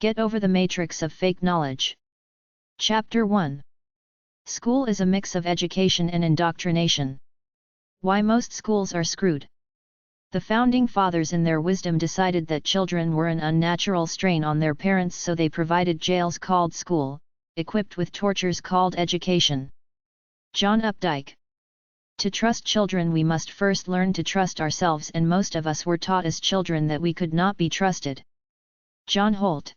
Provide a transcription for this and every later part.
Get over the matrix of fake knowledge. Chapter 1. School is a mix of education and indoctrination. Why most schools are screwed. The founding fathers in their wisdom decided that children were an unnatural strain on their parents, so they provided jails called school, equipped with tortures called education. John Updike. To trust children we must first learn to trust ourselves, and most of us were taught as children that we could not be trusted. John Holt.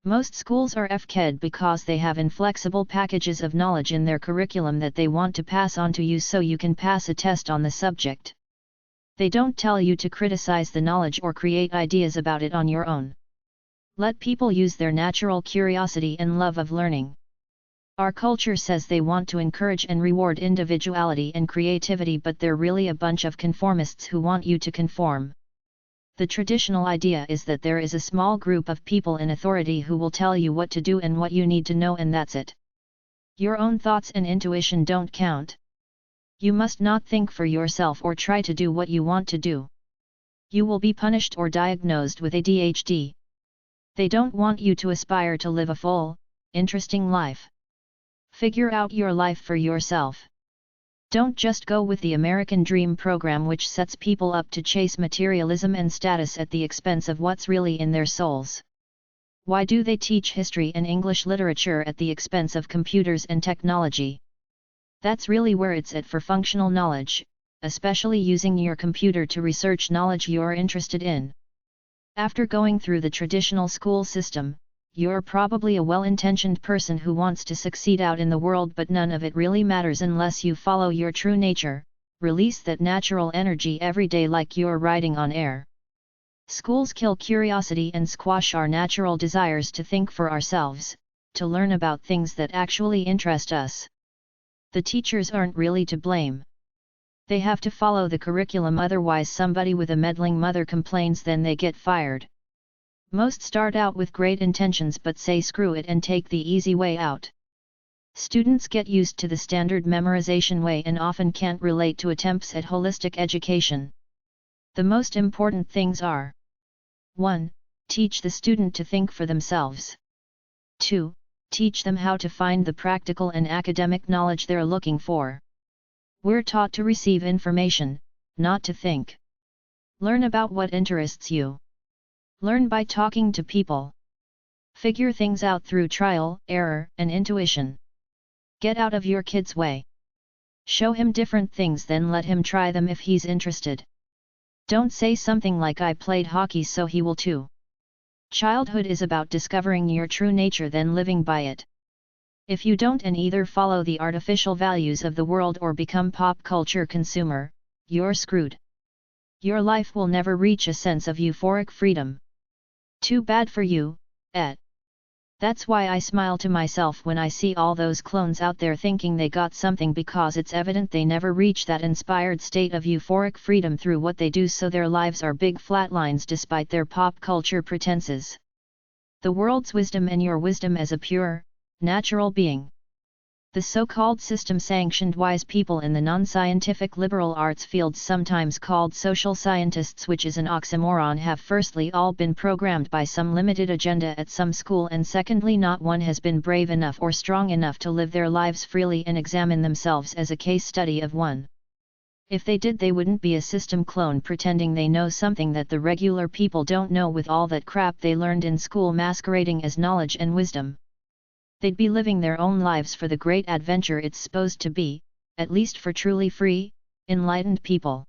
Most schools are FKED because they have inflexible packages of knowledge in their curriculum that they want to pass on to you so you can pass a test on the subject. They don't tell you to criticize the knowledge or create ideas about it on your own. Let people use their natural curiosity and love of learning. Our culture says they want to encourage and reward individuality and creativity, but they're really a bunch of conformists who want you to conform. The traditional idea is that there is a small group of people in authority who will tell you what to do and what you need to know, and that's it. Your own thoughts and intuition don't count. You must not think for yourself or try to do what you want to do. You will be punished or diagnosed with ADHD. They don't want you to aspire to live a full, interesting life. Figure out your life for yourself. Don't just go with the American Dream program, which sets people up to chase materialism and status at the expense of what's really in their souls. Why do they teach history and English literature at the expense of computers and technology? That's really where it's at for functional knowledge, especially using your computer to research knowledge you're interested in. After going through the traditional school system, you're probably a well-intentioned person who wants to succeed out in the world, but none of it really matters unless you follow your true nature, release that natural energy every day like you're riding on air. Schools kill curiosity and squash our natural desires to think for ourselves, to learn about things that actually interest us. The teachers aren't really to blame. They have to follow the curriculum, otherwise somebody with a meddling mother complains, then they get fired. Most start out with great intentions but say screw it and take the easy way out. Students get used to the standard memorization way and often can't relate to attempts at holistic education. The most important things are: 1. Teach the student to think for themselves. 2. Teach them how to find the practical and academic knowledge they're looking for. We're taught to receive information, not to think. Learn about what interests you. Learn by talking to people. Figure things out through trial, error, and intuition. Get out of your kid's way. Show him different things, then let him try them if he's interested. Don't say something like "I played hockey so he will too." Childhood is about discovering your true nature, then living by it. If you don't and either follow the artificial values of the world or become pop culture consumer, you're screwed. Your life will never reach a sense of euphoric freedom. Too bad for you, et. That's why I smile to myself when I see all those clones out there thinking they got something, because it's evident they never reach that inspired state of euphoric freedom through what they do, so their lives are big flatlines despite their pop culture pretenses. The world's wisdom and your wisdom as a pure, natural being. The so-called system-sanctioned wise people in the non-scientific liberal arts fields, sometimes called social scientists, which is an oxymoron, have firstly all been programmed by some limited agenda at some school, and secondly not one has been brave enough or strong enough to live their lives freely and examine themselves as a case study of one. If they did, they wouldn't be a system clone pretending they know something that the regular people don't know, with all that crap they learned in school masquerading as knowledge and wisdom. They'd be living their own lives for the great adventure it's supposed to be, at least for truly free, enlightened people.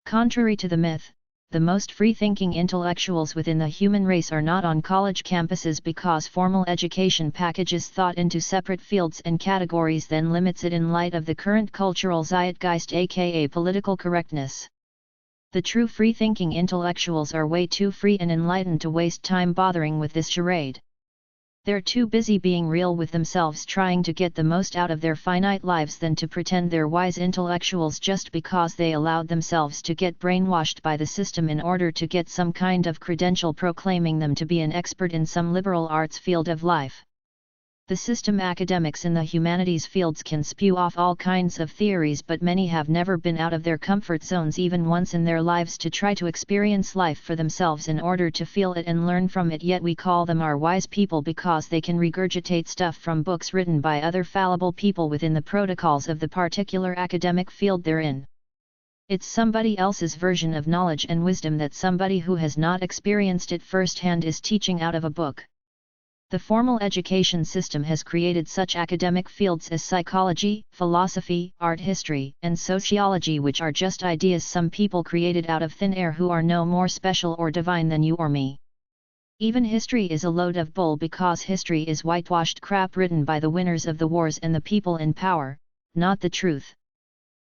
Contrary to the myth, the most free-thinking intellectuals within the human race are not on college campuses, because formal education packages thought into separate fields and categories, then limits it in light of the current cultural zeitgeist, aka political correctness. The true free-thinking intellectuals are way too free and enlightened to waste time bothering with this charade. They're too busy being real with themselves, trying to get the most out of their finite lives, than to pretend they're wise intellectuals just because they allowed themselves to get brainwashed by the system in order to get some kind of credential proclaiming them to be an expert in some liberal arts field of life. The system academics in the humanities fields can spew off all kinds of theories, but many have never been out of their comfort zones even once in their lives to try to experience life for themselves in order to feel it and learn from it, yet we call them our wise people because they can regurgitate stuff from books written by other fallible people within the protocols of the particular academic field they're in. It's somebody else's version of knowledge and wisdom that somebody who has not experienced it firsthand is teaching out of a book. The formal education system has created such academic fields as psychology, philosophy, art history, and sociology, which are just ideas some people created out of thin air who are no more special or divine than you or me. Even history is a load of bull because history is whitewashed crap written by the winners of the wars and the people in power, not the truth.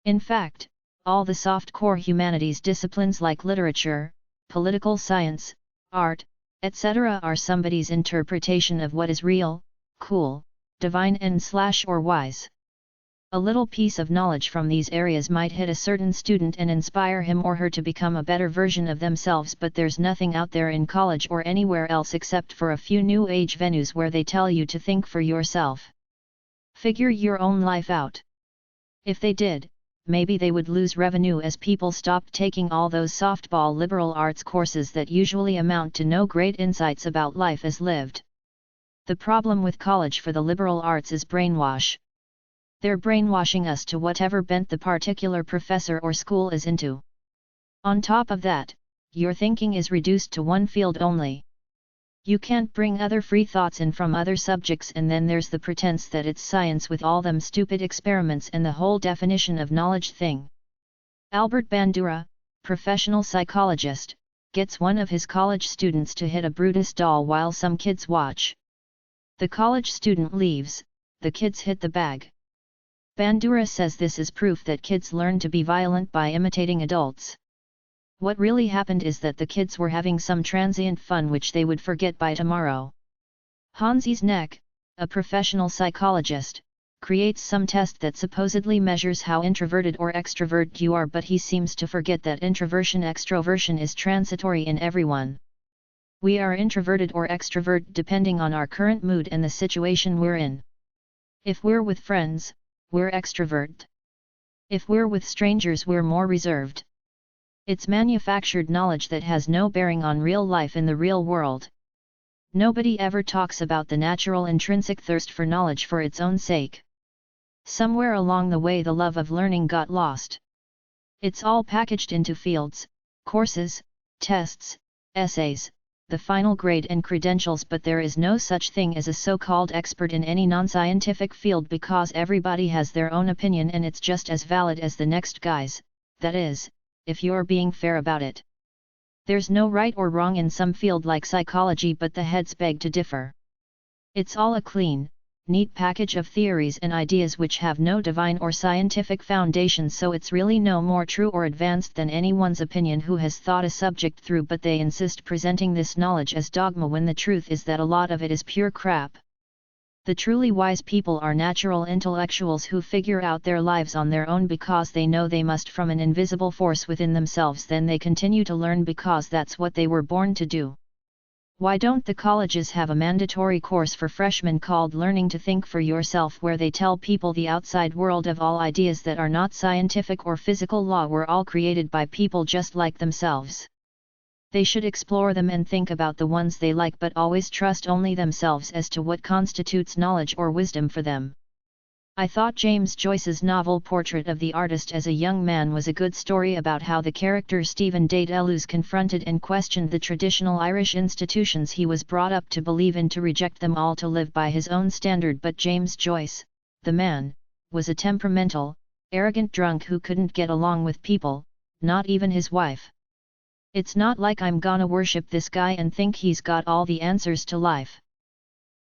In fact, all the soft-core humanities disciplines like literature, political science, art, etc. are somebody's interpretation of what is real, cool, divine and/or wise. A little piece of knowledge from these areas might hit a certain student and inspire him or her to become a better version of themselves, but there's nothing out there in college or anywhere else except for a few new age venues where they tell you to think for yourself. Figure your own life out. If they did, maybe they would lose revenue as people stopped taking all those softball liberal arts courses that usually amount to no great insights about life as lived. The problem with college for the liberal arts is brainwash. They're brainwashing us to whatever bent the particular professor or school is into. On top of that, your thinking is reduced to one field only. You can't bring other free thoughts in from other subjects, and then there's the pretense that it's science with all them stupid experiments and the whole definition of knowledge thing. Albert Bandura, professional psychologist, gets one of his college students to hit a Brutus doll while some kids watch. The college student leaves, the kids hit the bag. Bandura says this is proof that kids learn to be violent by imitating adults. What really happened is that the kids were having some transient fun which they would forget by tomorrow. Hansi Znek, a professional psychologist, creates some test that supposedly measures how introverted or extrovert you are, but he seems to forget that introversion-extroversion is transitory in everyone. We are introverted or extrovert depending on our current mood and the situation we're in. If we're with friends, we're extrovert. If we're with strangers, we're more reserved. It's manufactured knowledge that has no bearing on real life in the real world. Nobody ever talks about the natural intrinsic thirst for knowledge for its own sake. Somewhere along the way the love of learning got lost. It's all packaged into fields, courses, tests, essays, the final grade and credentials, but there is no such thing as a so-called expert in any non-scientific field because everybody has their own opinion and it's just as valid as the next guy's, that is, if you're being fair about it. There's no right or wrong in some field like psychology, but the heads beg to differ. It's all a clean, neat package of theories and ideas which have no divine or scientific foundation, so it's really no more true or advanced than anyone's opinion who has thought a subject through, but they insist presenting this knowledge as dogma when the truth is that a lot of it is pure crap. The truly wise people are natural intellectuals who figure out their lives on their own because they know they must from an invisible force within themselves. Then they continue to learn because that's what they were born to do. Why don't the colleges have a mandatory course for freshmen called Learning to Think for Yourself, where they tell people the outside world of all ideas that are not scientific or physical law were all created by people just like themselves? They should explore them and think about the ones they like, but always trust only themselves as to what constitutes knowledge or wisdom for them. I thought James Joyce's novel Portrait of the Artist as a Young Man was a good story about how the character Stephen Dedalus confronted and questioned the traditional Irish institutions he was brought up to believe in, to reject them all to live by his own standard. But James Joyce, the man, was a temperamental, arrogant drunk who couldn't get along with people, not even his wife. It's not like I'm gonna worship this guy and think he's got all the answers to life.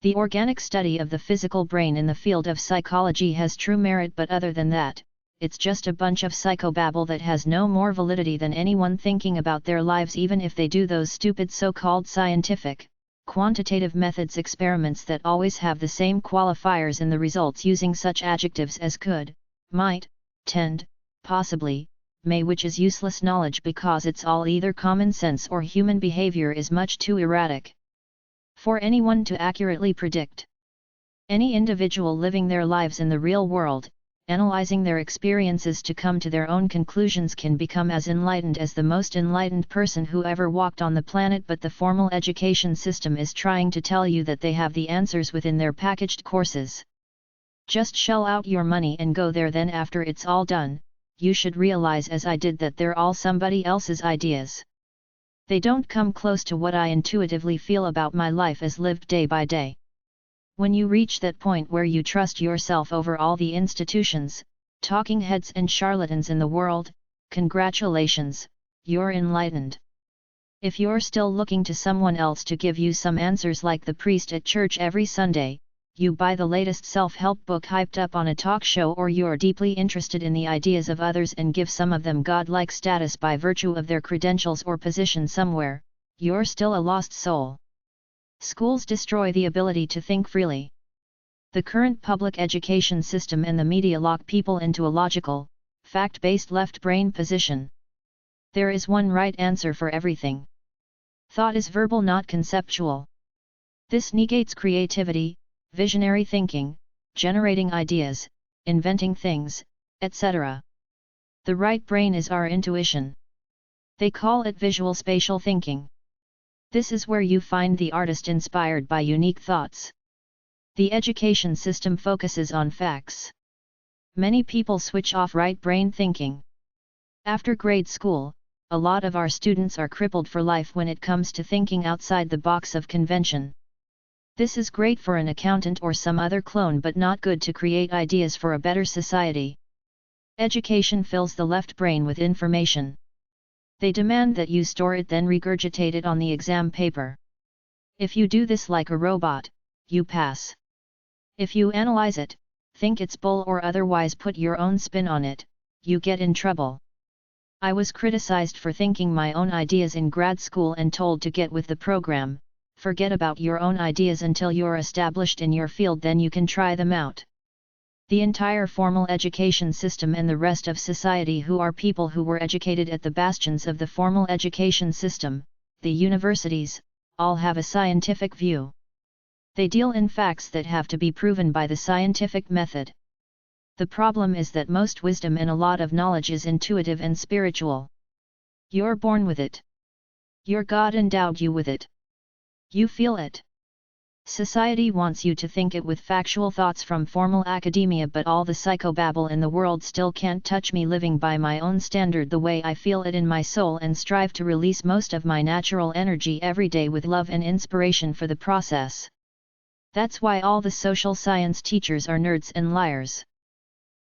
The organic study of the physical brain in the field of psychology has true merit, but other than that, it's just a bunch of psychobabble that has no more validity than anyone thinking about their lives, even if they do those stupid so-called scientific, quantitative methods experiments that always have the same qualifiers in the results, using such adjectives as could, might, tend, possibly, may, which is useless knowledge because it's all either common sense or human behavior is much too erratic for anyone to accurately predict. Any individual living their lives in the real world, analyzing their experiences to come to their own conclusions, can become as enlightened as the most enlightened person who ever walked on the planet. But the formal education system is trying to tell you that they have the answers within their packaged courses. Just shell out your money and go there. Then after it's all done, you should realize, as I did, that they're all somebody else's ideas. They don't come close to what I intuitively feel about my life as lived day by day. When you reach that point where you trust yourself over all the institutions, talking heads and charlatans in the world, congratulations, you're enlightened. If you're still looking to someone else to give you some answers like the priest at church every Sunday, you buy the latest self-help book hyped up on a talk show, or you're deeply interested in the ideas of others and give some of them godlike status by virtue of their credentials or position somewhere, you're still a lost soul. Schools destroy the ability to think freely. The current public education system and the media lock people into a logical, fact-based left brain position. There is one right answer for everything. Thought is verbal, not conceptual. This negates creativity, visionary thinking, generating ideas, inventing things, etc. The right brain is our intuition. They call it visual spatial thinking. This is where you find the artist inspired by unique thoughts. The education system focuses on facts. Many people switch off right brain thinking. After grade school, a lot of our students are crippled for life when it comes to thinking outside the box of convention. This is great for an accountant or some other clone, but not good to create ideas for a better society. Education fills the left brain with information. They demand that you store it, then regurgitate it on the exam paper. If you do this like a robot, you pass. If you analyze it, think it's bull, or otherwise put your own spin on it, you get in trouble. I was criticized for thinking my own ideas in grad school and told to get with the program. Forget about your own ideas until you're established in your field, then you can try them out. The entire formal education system and the rest of society, who are people who were educated at the bastions of the formal education system, the universities, all have a scientific view. They deal in facts that have to be proven by the scientific method. The problem is that most wisdom and a lot of knowledge is intuitive and spiritual. You're born with it. Your God endowed you with it. You feel it. Society wants you to think it with factual thoughts from formal academia, but all the psychobabble in the world still can't touch me living by my own standard the way I feel it in my soul, and strive to release most of my natural energy every day with love and inspiration for the process. That's why all the social science teachers are nerds and liars.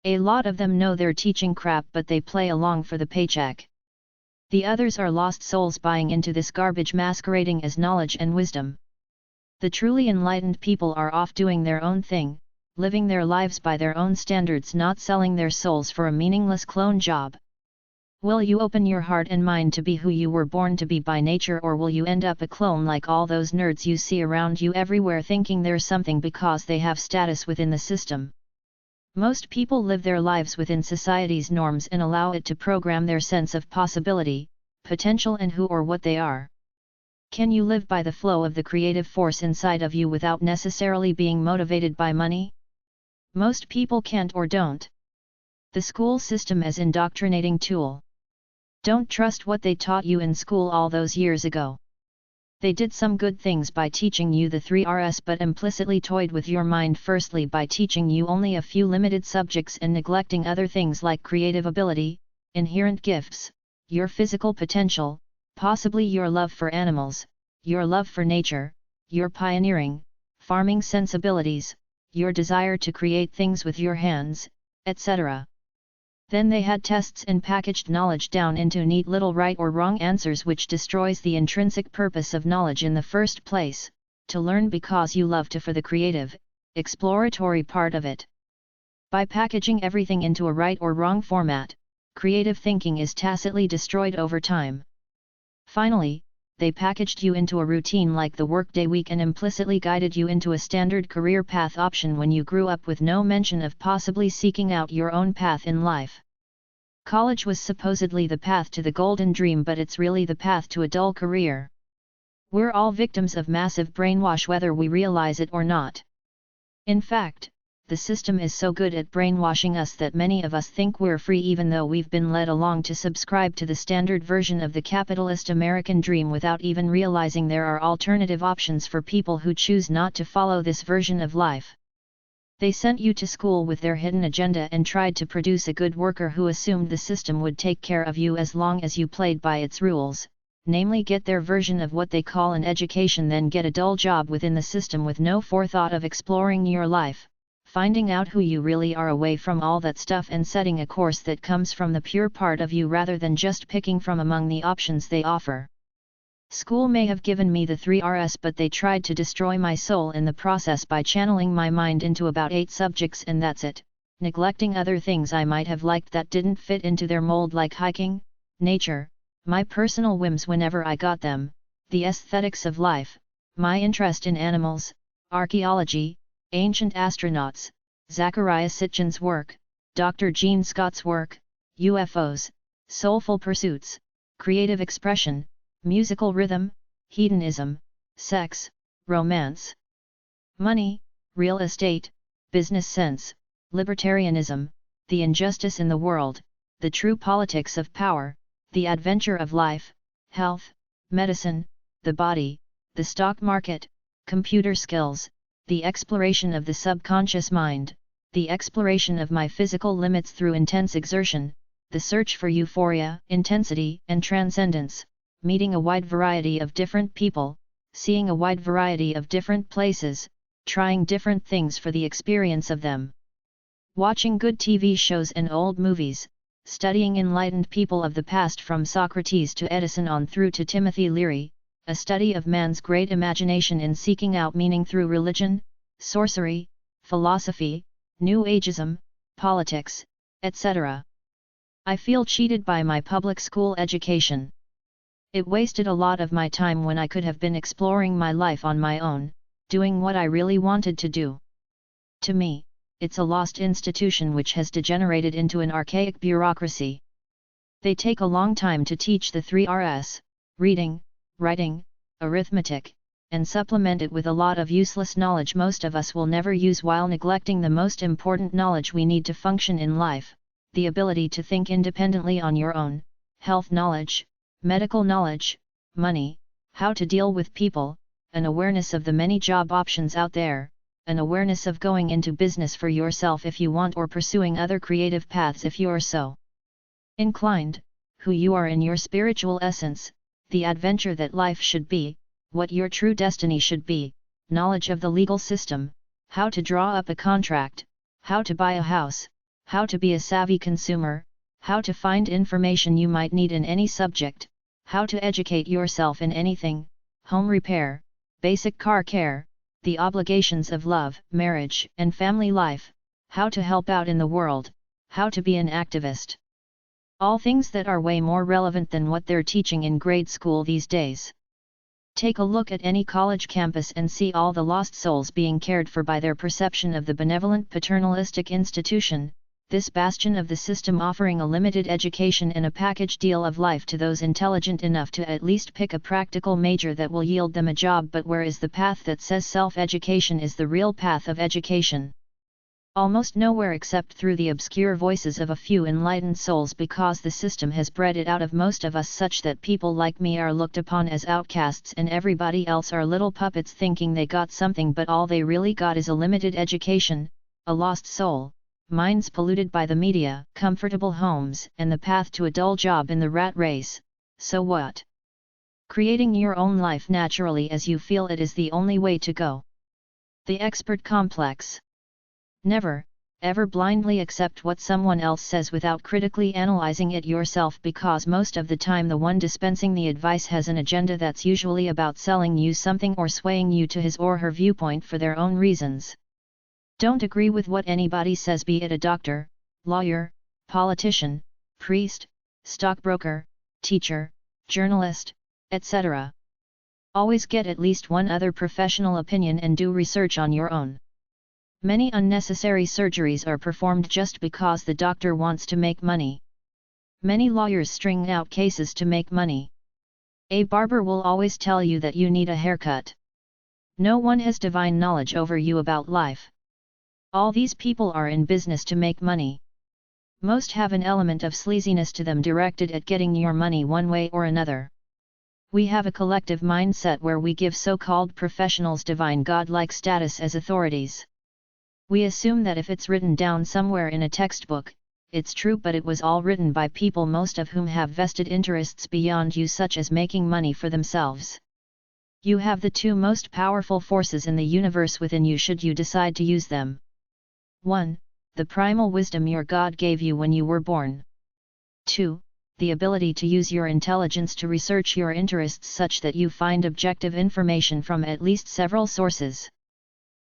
A lot of them know they're teaching crap, but they play along for the paycheck. The others are lost souls buying into this garbage masquerading as knowledge and wisdom. The truly enlightened people are off doing their own thing, living their lives by their own standards, not selling their souls for a meaningless clone job. Will you open your heart and mind to be who you were born to be by nature, or will you end up a clone like all those nerds you see around you everywhere, thinking they're something because they have status within the system? Most people live their lives within society's norms and allow it to program their sense of possibility, potential, and who or what they are. Can you live by the flow of the creative force inside of you without necessarily being motivated by money? Most people can't or don't. The school system as indoctrinating tool. Don't trust what they taught you in school all those years ago. They did some good things by teaching you the 3 Rs, but implicitly toyed with your mind, firstly by teaching you only a few limited subjects and neglecting other things like creative ability, inherent gifts, your physical potential, possibly your love for animals, your love for nature, your pioneering, farming sensibilities, your desire to create things with your hands, etc. Then they had tests and packaged knowledge down into neat little right or wrong answers, which destroys the intrinsic purpose of knowledge in the first place, to learn because you love to, for the creative, exploratory part of it. By packaging everything into a right or wrong format, creative thinking is tacitly destroyed over time. Finally, they packaged you into a routine like the workday week and implicitly guided you into a standard career path option when you grew up, with no mention of possibly seeking out your own path in life. College was supposedly the path to the golden dream, but it's really the path to a dull career. We're all victims of massive brainwash, whether we realize it or not. In fact, the system is so good at brainwashing us that many of us think we're free even though we've been led along to subscribe to the standard version of the capitalist American dream without even realizing there are alternative options for people who choose not to follow this version of life. They sent you to school with their hidden agenda and tried to produce a good worker who assumed the system would take care of you as long as you played by its rules, namely get their version of what they call an education, then get a dull job within the system with no forethought of exploring your life, finding out who you really are away from all that stuff and setting a course that comes from the pure part of you rather than just picking from among the options they offer. School may have given me the 3 Rs, but they tried to destroy my soul in the process by channeling my mind into about 8 subjects and that's it, neglecting other things I might have liked that didn't fit into their mold like hiking, nature, my personal whims whenever I got them, the aesthetics of life, my interest in animals, archaeology, ancient astronauts, Zachariah Sitchin's work, Dr. Gene Scott's work, UFOs, soulful pursuits, creative expression, musical rhythm, hedonism, sex, romance, money, real estate, business sense, libertarianism, the injustice in the world, the true politics of power, the adventure of life, health, medicine, the body, the stock market, computer skills, the exploration of the subconscious mind, the exploration of my physical limits through intense exertion, the search for euphoria, intensity, and transcendence, meeting a wide variety of different people, seeing a wide variety of different places, trying different things for the experience of them. Watching good TV shows and old movies, studying enlightened people of the past from Socrates to Edison on through to Timothy Leary, a study of man's great imagination in seeking out meaning through religion, sorcery, philosophy, New Ageism, politics, etc. I feel cheated by my public school education. It wasted a lot of my time when I could have been exploring my life on my own, doing what I really wanted to do. To me, it's a lost institution which has degenerated into an archaic bureaucracy. They take a long time to teach the 3 Rs, reading, writing, arithmetic, and supplement it with a lot of useless knowledge most of us will never use while neglecting the most important knowledge we need to function in life, the ability to think independently on your own, health knowledge, medical knowledge, money, how to deal with people, an awareness of the many job options out there, an awareness of going into business for yourself if you want or pursuing other creative paths if you are so inclined, who you are in your spiritual essence, the adventure that life should be, what your true destiny should be, knowledge of the legal system, how to draw up a contract, how to buy a house, how to be a savvy consumer, how to find information you might need in any subject, how to educate yourself in anything, home repair, basic car care, the obligations of love, marriage, and family life, how to help out in the world, how to be an activist. All things that are way more relevant than what they're teaching in grade school these days. Take a look at any college campus and see all the lost souls being cared for by their perception of the benevolent paternalistic institution, this bastion of the system offering a limited education and a package deal of life to those intelligent enough to at least pick a practical major that will yield them a job. But where is the path that says self-education is the real path of education? Almost nowhere except through the obscure voices of a few enlightened souls, because the system has bred it out of most of us such that people like me are looked upon as outcasts and everybody else are little puppets thinking they got something, but all they really got is a limited education, a lost soul, minds polluted by the media, comfortable homes, and the path to a dull job in the rat race. So what? Creating your own life naturally as you feel it is the only way to go. The expert complex. Never, ever blindly accept what someone else says without critically analyzing it yourself, because most of the time the one dispensing the advice has an agenda that's usually about selling you something or swaying you to his or her viewpoint for their own reasons. Don't agree with what anybody says, be it a doctor, lawyer, politician, priest, stockbroker, teacher, journalist, etc. Always get at least one other professional opinion and do research on your own. Many unnecessary surgeries are performed just because the doctor wants to make money. Many lawyers string out cases to make money. A barber will always tell you that you need a haircut. No one has divine knowledge over you about life. All these people are in business to make money. Most have an element of sleaziness to them directed at getting your money one way or another. We have a collective mindset where we give so-called professionals divine godlike status as authorities. We assume that if it's written down somewhere in a textbook, it's true, but it was all written by people most of whom have vested interests beyond you, such as making money for themselves. You have the two most powerful forces in the universe within you should you decide to use them. 1. The primal wisdom your God gave you when you were born. 2. The ability to use your intelligence to research your interests such that you find objective information from at least several sources.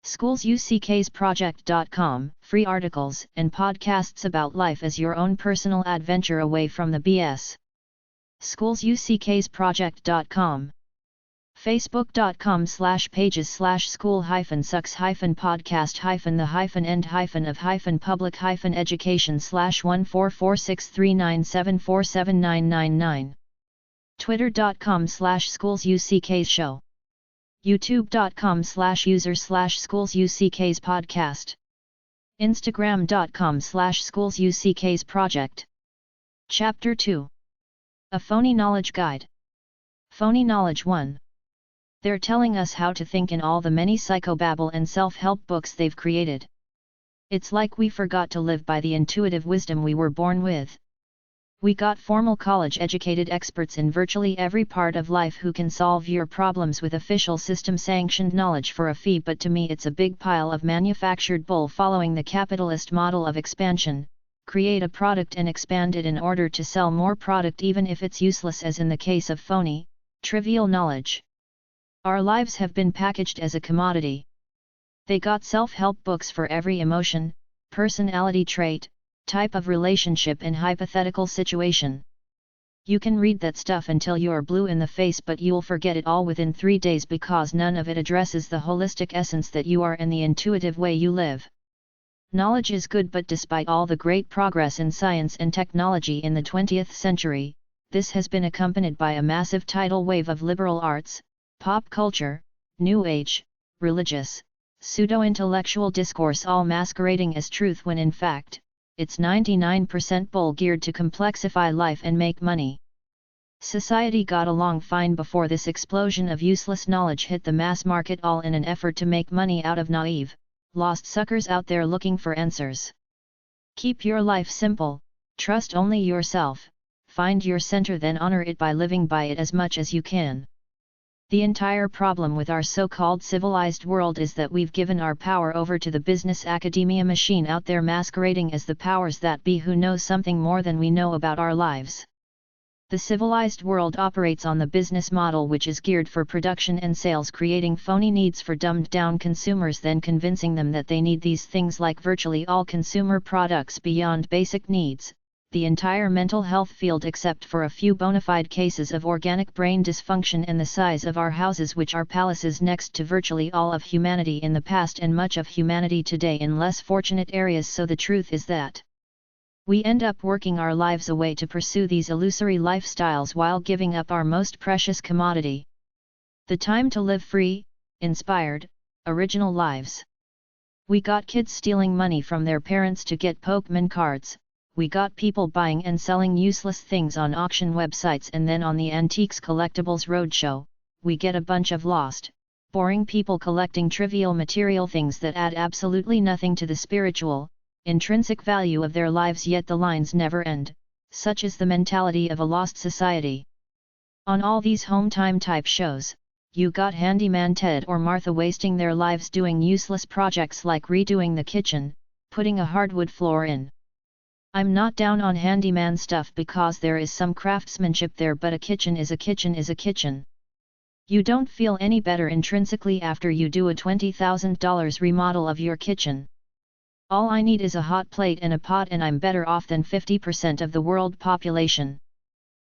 SchoolsUCKsProject.com, free articles and podcasts about life as your own personal adventure away from the BS. SchoolsUCKsProject.com. Facebook.com/pages/school-the-end-of-public-education/1446397479999. Twitter.com/SchoolsUCKsShow. YouTube.com/user/SchoolsUCKsPodcast. Instagram.com/SchoolsUCKsProject. Chapter 2. A Phony Knowledge Guide. Phony Knowledge 1. They're telling us how to think in all the many psychobabble and self-help books they've created. It's like we forgot to live by the intuitive wisdom we were born with. We got formal college-educated experts in virtually every part of life who can solve your problems with official system-sanctioned knowledge for a fee, but to me it's a big pile of manufactured bull following the capitalist model of expansion. Create a product and expand it in order to sell more product even if it's useless, as in the case of phony, trivial knowledge. Our lives have been packaged as a commodity. They got self-help books for every emotion, personality trait, type of relationship and hypothetical situation. You can read that stuff until you're blue in the face, but you'll forget it all within 3 days because none of it addresses the holistic essence that you are and the intuitive way you live. Knowledge is good, but despite all the great progress in science and technology in the 20th century, this has been accompanied by a massive tidal wave of liberal arts, pop culture, new age, religious, pseudo-intellectual discourse, all masquerading as truth when in fact, it's 99% bull geared to complexify life and make money. Society got along fine before this explosion of useless knowledge hit the mass market, all in an effort to make money out of naive, lost suckers out there looking for answers. Keep your life simple, trust only yourself, find your center, then honor it by living by it as much as you can. The entire problem with our so-called civilized world is that we've given our power over to the business academia machine out there masquerading as the powers that be who know something more than we know about our lives. The civilized world operates on the business model which is geared for production and sales, creating phony needs for dumbed-down consumers, then convincing them that they need these things like virtually all consumer products beyond basic needs. The entire mental health field except for a few bona fide cases of organic brain dysfunction and the size of our houses, which are palaces next to virtually all of humanity in the past and much of humanity today in less fortunate areas. So the truth is that we end up working our lives away to pursue these illusory lifestyles while giving up our most precious commodity: the time to live free, inspired, original lives. We got kids stealing money from their parents to get Pokemon cards. We got people buying and selling useless things on auction websites, and then on the Antiques Collectibles Roadshow, we get a bunch of lost, boring people collecting trivial material things that add absolutely nothing to the spiritual, intrinsic value of their lives, yet the lines never end. Such is the mentality of a lost society. On all these home time type shows, you got Handyman Ted or Martha wasting their lives doing useless projects like redoing the kitchen, putting a hardwood floor in. I'm not down on handyman stuff because there is some craftsmanship there, but a kitchen is a kitchen is a kitchen. You don't feel any better intrinsically after you do a $20,000 remodel of your kitchen. All I need is a hot plate and a pot, and I'm better off than 50% of the world population.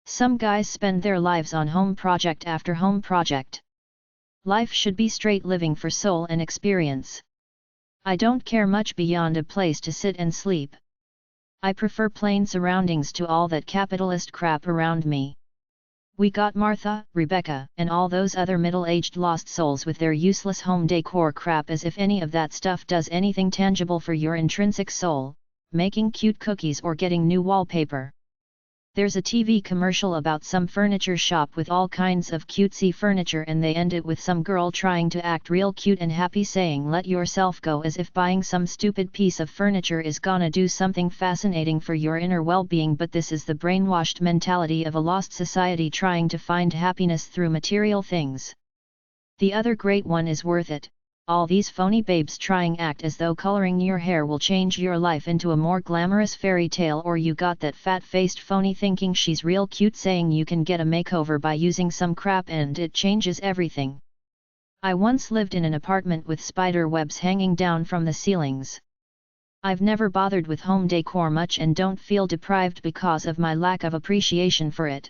Some guys spend their lives on home project after home project. Life should be straight living for soul and experience. I don't care much beyond a place to sit and sleep. I prefer plain surroundings to all that capitalist crap around me. We got Martha, Rebecca, and all those other middle-aged lost souls with their useless home decor crap, as if any of that stuff does anything tangible for your intrinsic soul, making cute cookies or getting new wallpaper. There's a TV commercial about some furniture shop with all kinds of cutesy furniture, and they end it with some girl trying to act real cute and happy saying let yourself go, as if buying some stupid piece of furniture is gonna do something fascinating for your inner well-being. But this is the brainwashed mentality of a lost society trying to find happiness through material things. The other great one is worth it. All these phony babes trying act as though coloring your hair will change your life into a more glamorous fairy tale, or you got that fat-faced phony thinking she's real cute saying you can get a makeover by using some crap and it changes everything. I once lived in an apartment with spider webs hanging down from the ceilings. I've never bothered with home decor much and don't feel deprived because of my lack of appreciation for it.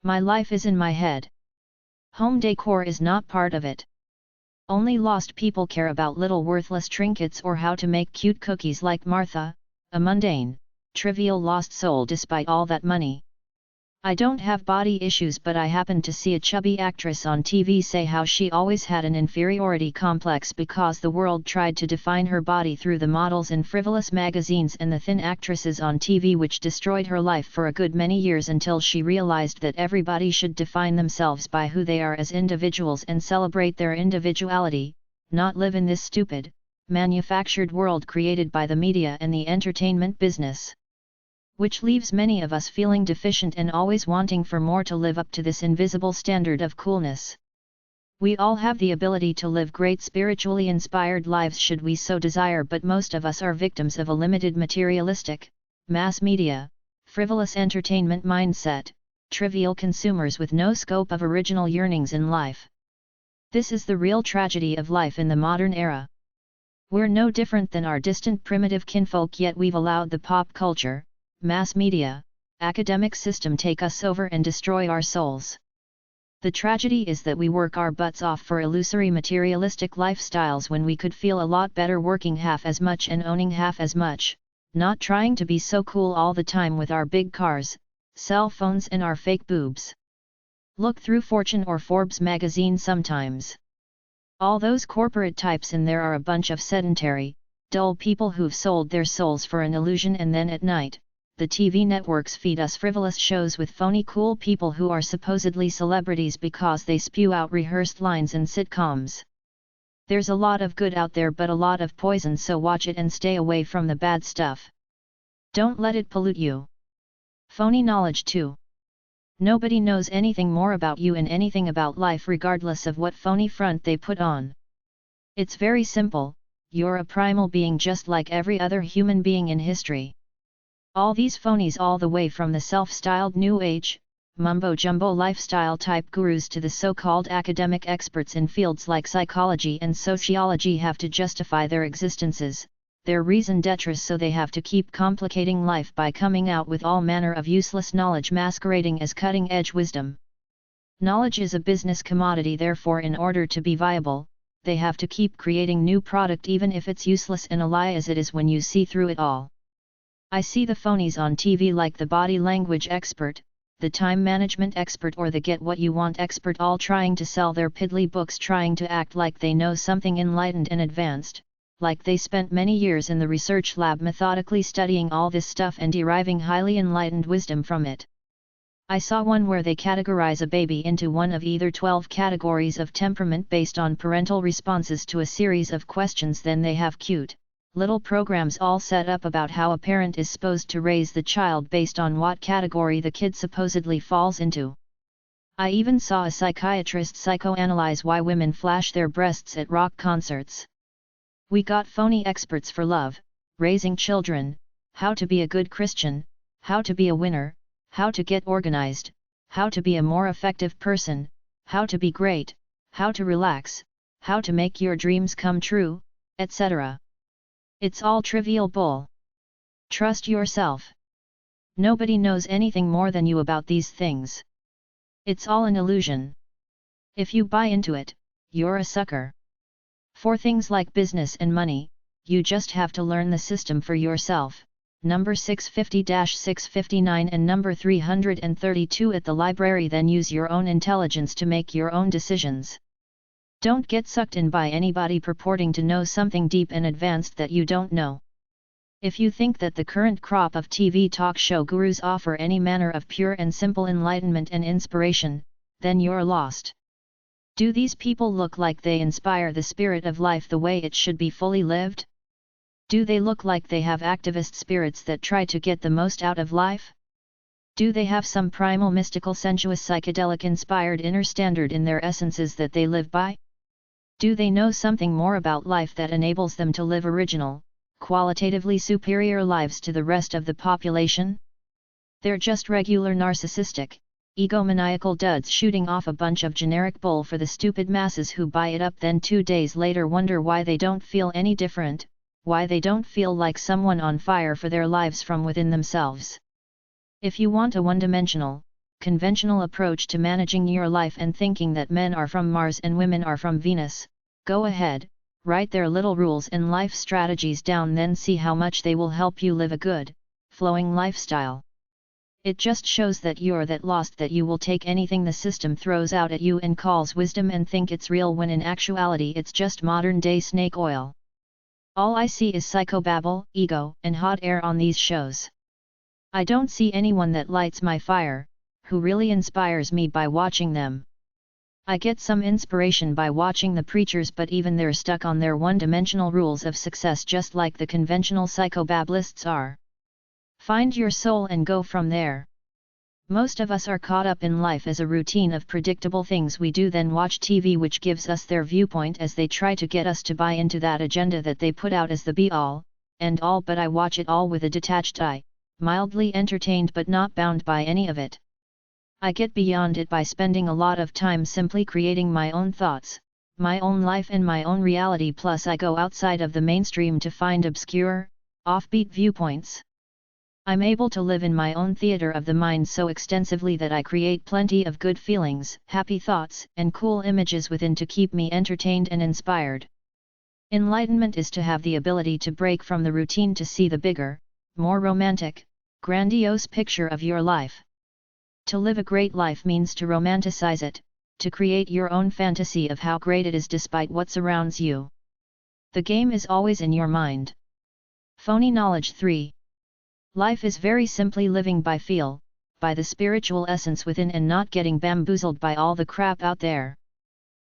My life is in my head. Home decor is not part of it. Only lost people care about little worthless trinkets or how to make cute cookies like Martha, a mundane, trivial lost soul despite all that money. I don't have body issues, but I happened to see a chubby actress on TV say how she always had an inferiority complex because the world tried to define her body through the models in frivolous magazines and the thin actresses on TV, which destroyed her life for a good many years until she realized that everybody should define themselves by who they are as individuals and celebrate their individuality, not live in this stupid, manufactured world created by the media and the entertainment business. Which leaves many of us feeling deficient and always wanting for more to live up to this invisible standard of coolness. We all have the ability to live great spiritually inspired lives should we so desire, but most of us are victims of a limited materialistic, mass media, frivolous entertainment mindset, trivial consumers with no scope of original yearnings in life. This is the real tragedy of life in the modern era. We're no different than our distant primitive kinfolk, yet we've allowed the pop culture, mass media, academic system take us over and destroy our souls. The tragedy is that we work our butts off for illusory materialistic lifestyles when we could feel a lot better working half as much and owning half as much, not trying to be so cool all the time with our big cars, cell phones and our fake boobs. Look through Fortune or Forbes magazine sometimes. All those corporate types in there are a bunch of sedentary, dull people who've sold their souls for an illusion, and then at night, the TV networks feed us frivolous shows with phony cool people who are supposedly celebrities because they spew out rehearsed lines in sitcoms. There's a lot of good out there but a lot of poison, so watch it and stay away from the bad stuff. Don't let it pollute you. Phony knowledge too. Nobody knows anything more about you and anything about life regardless of what phony front they put on. It's very simple, you're a primal being just like every other human being in history. All these phonies, all the way from the self-styled New Age, mumbo-jumbo lifestyle type gurus to the so-called academic experts in fields like psychology and sociology, have to justify their existences, their raison d'etre, so they have to keep complicating life by coming out with all manner of useless knowledge masquerading as cutting-edge wisdom. Knowledge is a business commodity, therefore in order to be viable, they have to keep creating new product even if it's useless and a lie as it is when you see through it all. I see the phonies on TV like the body language expert, the time management expert or the get what you want expert, all trying to sell their piddly books, trying to act like they know something enlightened and advanced, like they spent many years in the research lab methodically studying all this stuff and deriving highly enlightened wisdom from it. I saw one where they categorize a baby into one of either 12 categories of temperament based on parental responses to a series of questions. Then they have cute little programs all set up about how a parent is supposed to raise the child based on what category the kid supposedly falls into. I even saw a psychiatrist psychoanalyze why women flash their breasts at rock concerts. We got phony experts for love, raising children, how to be a good Christian, how to be a winner, how to get organized, how to be a more effective person, how to be great, how to relax, how to make your dreams come true, etc. It's all trivial bull. Trust yourself. Nobody knows anything more than you about these things. It's all an illusion. If you buy into it, you're a sucker. For things like business and money, you just have to learn the system for yourself, number 650-659 and number 332 at the library. Then use your own intelligence to make your own decisions. Don't get sucked in by anybody purporting to know something deep and advanced that you don't know. If you think that the current crop of TV talk show gurus offer any manner of pure and simple enlightenment and inspiration, then you're lost. Do these people look like they inspire the spirit of life the way it should be fully lived? Do they look like they have activist spirits that try to get the most out of life? Do they have some primal mystical sensuous psychedelic inspired inner standard in their essences that they live by? Do they know something more about life that enables them to live original, qualitatively superior lives to the rest of the population? They're just regular narcissistic, egomaniacal duds shooting off a bunch of generic bull for the stupid masses who buy it up, then 2 days later wonder why they don't feel any different, why they don't feel like someone on fire for their lives from within themselves. If you want a one-dimensional, conventional approach to managing your life and thinking that men are from Mars and women are from Venus, go ahead, write their little rules and life strategies down, then see how much they will help you live a good, flowing lifestyle. It just shows that you're that lost that you will take anything the system throws out at you and calls wisdom and think it's real, when in actuality it's just modern-day snake oil. All I see is psychobabble, ego, and hot air on these shows. I don't see anyone that lights my fire, who really inspires me by watching them. I get some inspiration by watching the preachers, but even they're stuck on their one-dimensional rules of success just like the conventional psychobabblists are. Find your soul and go from there. Most of us are caught up in life as a routine of predictable things we do, then watch TV which gives us their viewpoint as they try to get us to buy into that agenda that they put out as the be-all, and all, but I watch it all with a detached eye, mildly entertained but not bound by any of it. I get beyond it by spending a lot of time simply creating my own thoughts, my own life and my own reality, plus I go outside of the mainstream to find obscure, offbeat viewpoints. I'm able to live in my own theater of the mind so extensively that I create plenty of good feelings, happy thoughts, and cool images within to keep me entertained and inspired. Enlightenment is to have the ability to break from the routine to see the bigger, more romantic, grandiose picture of your life. To live a great life means to romanticize it, to create your own fantasy of how great it is despite what surrounds you. The game is always in your mind. Phony knowledge 3. Life is very simply living by feel, by the spiritual essence within, and not getting bamboozled by all the crap out there.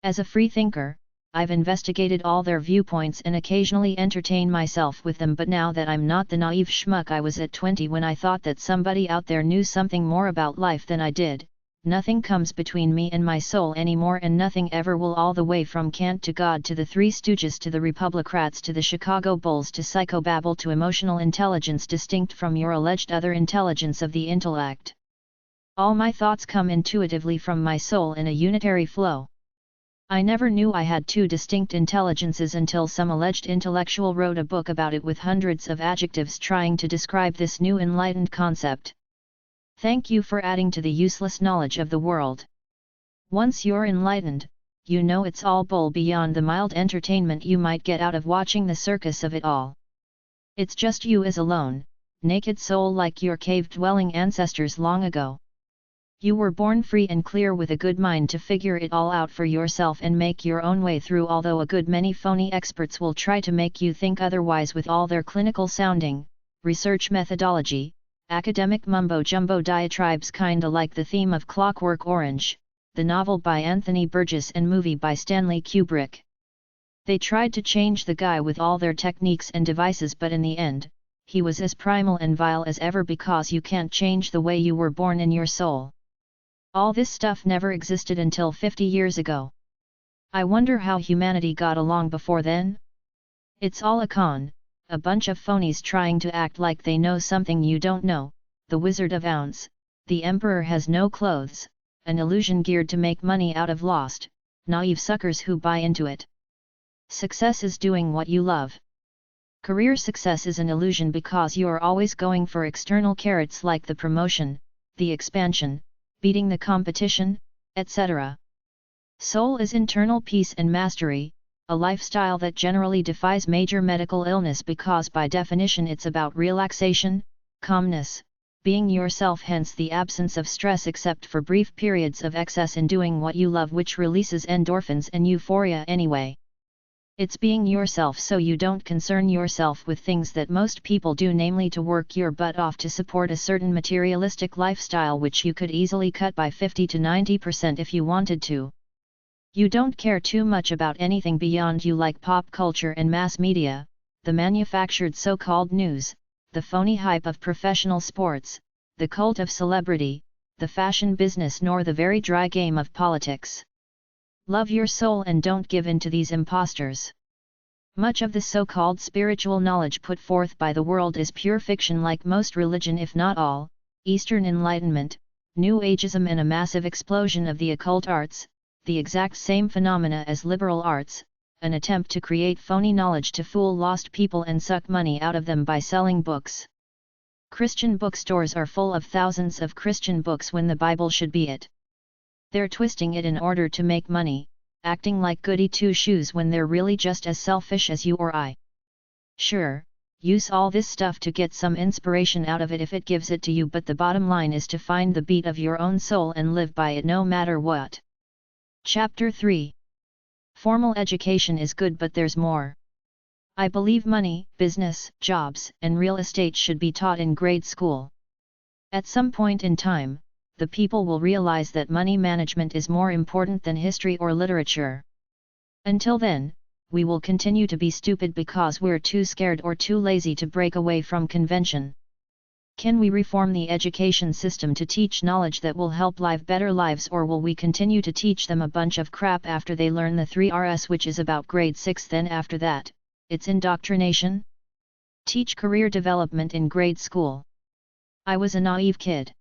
As a free thinker, I've investigated all their viewpoints and occasionally entertain myself with them, but now that I'm not the naive schmuck I was at 20 when I thought that somebody out there knew something more about life than I did, nothing comes between me and my soul anymore, and nothing ever will, all the way from Kant to God to the Three Stooges to the Republicrats to the Chicago Bulls to psychobabble to emotional intelligence distinct from your alleged other intelligence of the intellect. All my thoughts come intuitively from my soul in a unitary flow. I never knew I had two distinct intelligences until some alleged intellectual wrote a book about it with hundreds of adjectives trying to describe this new enlightened concept. Thank you for adding to the useless knowledge of the world. Once you're enlightened, you know it's all bull beyond the mild entertainment you might get out of watching the circus of it all. It's just you as a lone, naked soul like your cave-dwelling ancestors long ago. You were born free and clear with a good mind to figure it all out for yourself and make your own way through, although a good many phony experts will try to make you think otherwise with all their clinical sounding, research methodology, academic mumbo-jumbo diatribes, kinda like the theme of Clockwork Orange, the novel by Anthony Burgess and movie by Stanley Kubrick. They tried to change the guy with all their techniques and devices, but in the end, he was as primal and vile as ever, because you can't change the way you were born in your soul. All this stuff never existed until 50 years ago. I wonder how humanity got along before then? It's all a con, a bunch of phonies trying to act like they know something you don't know, the Wizard of Oz, the Emperor has no clothes, an illusion geared to make money out of lost, naive suckers who buy into it. Success is doing what you love. Career success is an illusion because you're always going for external carrots like the promotion, the expansion, beating the competition, etc. Soul is internal peace and mastery, a lifestyle that generally defies major medical illness because by definition it's about relaxation, calmness, being yourself, hence the absence of stress except for brief periods of excess in doing what you love, which releases endorphins and euphoria anyway. It's being yourself so you don't concern yourself with things that most people do, namely to work your butt off to support a certain materialistic lifestyle which you could easily cut by 50 to 90% if you wanted to. You don't care too much about anything beyond you, like pop culture and mass media, the manufactured so-called news, the phony hype of professional sports, the cult of celebrity, the fashion business, nor the very dry game of politics. Love your soul and don't give in to these imposters. Much of the so-called spiritual knowledge put forth by the world is pure fiction, like most religion if not all, Eastern Enlightenment, New Ageism, and a massive explosion of the occult arts, the exact same phenomena as liberal arts, an attempt to create phony knowledge to fool lost people and suck money out of them by selling books. Christian bookstores are full of thousands of Christian books when the Bible should be it. They're twisting it in order to make money, acting like goody two-shoes when they're really just as selfish as you or I. Sure, use all this stuff to get some inspiration out of it if it gives it to you, but the bottom line is to find the beat of your own soul and live by it no matter what. Chapter 3. Formal education is good, but there's more. I believe money, business, jobs, and real estate should be taught in grade school. At some point in time, the people will realize that money management is more important than history or literature. Until then, we will continue to be stupid because we're too scared or too lazy to break away from convention. Can we reform the education system to teach knowledge that will help live better lives, or will we continue to teach them a bunch of crap after they learn the 3 Rs, which is about grade 6? Then after that, it's indoctrination? Teach career development in grade school. I was a naive kid.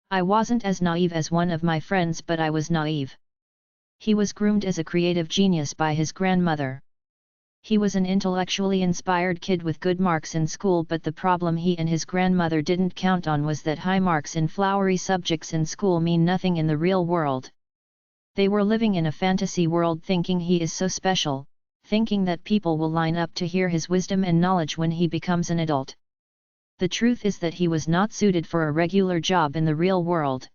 I wasn't as naive as one of my friends, but I was naive. He was groomed as a creative genius by his grandmother. He was an intellectually inspired kid with good marks in school, but the problem he and his grandmother didn't count on was that high marks in flowery subjects in school mean nothing in the real world. They were living in a fantasy world, thinking he is so special, thinking that people will line up to hear his wisdom and knowledge when he becomes an adult. The truth is that he was not suited for a regular job in the real world.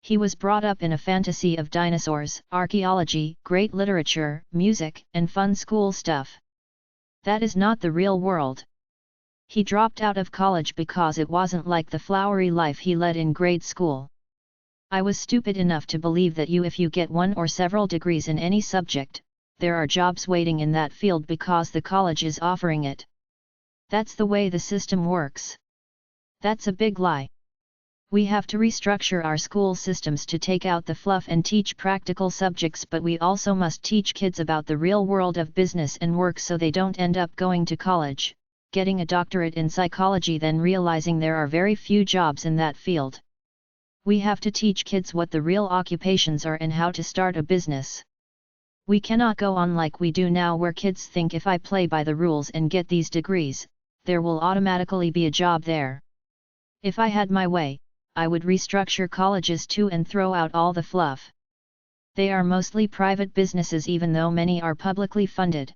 He was brought up in a fantasy of dinosaurs, archaeology, great literature, music, and fun school stuff. That is not the real world. He dropped out of college because it wasn't like the flowery life he led in grade school. I was stupid enough to believe that if you get 1 or several degrees in any subject, there are jobs waiting in that field because the college is offering it. That's the way the system works. That's a big lie. We have to restructure our school systems to take out the fluff and teach practical subjects, but we also must teach kids about the real world of business and work so they don't end up going to college, getting a doctorate in psychology, then realizing there are very few jobs in that field. We have to teach kids what the real occupations are and how to start a business. We cannot go on like we do now, where kids think if I play by the rules and get these degrees, there will automatically be a job there. If I had my way, I would restructure colleges too and throw out all the fluff. They are mostly private businesses, even though many are publicly funded.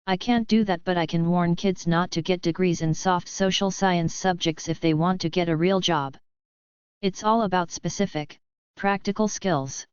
I can't do that, but I can warn kids not to get degrees in soft social science subjects if they want to get a real job. It's all about specific, practical skills.